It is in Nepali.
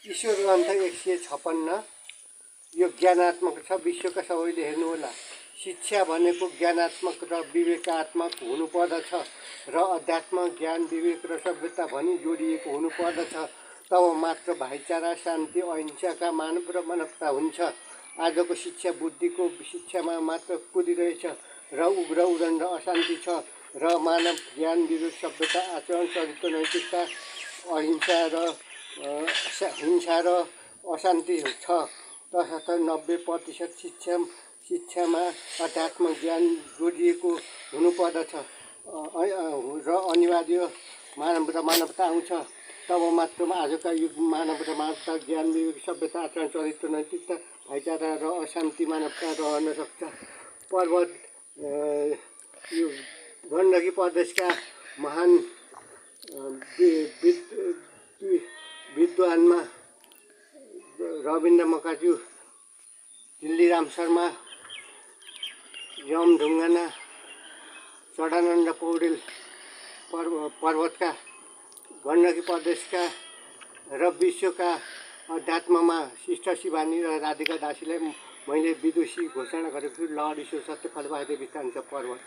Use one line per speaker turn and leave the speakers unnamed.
ईश्वर ग्रन्थ 156 यो ज्ञानात्मक छ। विश्वका सबैले हेर्नुहोला। शिक्षा भनेको ज्ञानात्मक र विवेकात्मक हुनुपर्दछ र अध्यात्म, ज्ञान, विवेक र सभ्यता भनी जोडिएको हुनुपर्दछ। तब मात्र भाइचारा, शान्ति, अहिंसाका मानव र मानवता हुन्छ। आजको शिक्षा बुद्धिको शिक्षामा मात्र कुदिरहेछ र उग्र उदण्ड अशान्ति छ र मानव, ज्ञान, विवेक, सभ्यता, आचरण, चरित्र, नैतिकता, अहिंसा र हिंसा र अशान्ति छ। तसर्थ 90% शिक्षामा अध्यात्म, ज्ञान जोडिएको हुनुपर्दछ र अनिवार्य मानव र मानवता आउँछ। तब मात्र आजका युगमा मानव र मानवता, ज्ञान, विवेक, सभ्यता, आचरण, चरित्र, नैतिकता, भाइचारा र अशान्ति, मानवता रहन सक्छ। पर्वत यो गण्डकी प्रदेशका महान विद्वानमा रविन्द्र मकाज्यू, दिल्लीराम शर्मा, यम ढुङ्गाना, सदानन्द पौडेल पर्वतका गण्डकी प्रदेशका र विश्वका अध्यात्ममा सिस्टर शिवानी र राधिका दासीलाई मैले विदुषी घोषणा गरेको छु। लहरी ईश्वर सत्य फलवादी विधान पर्वत।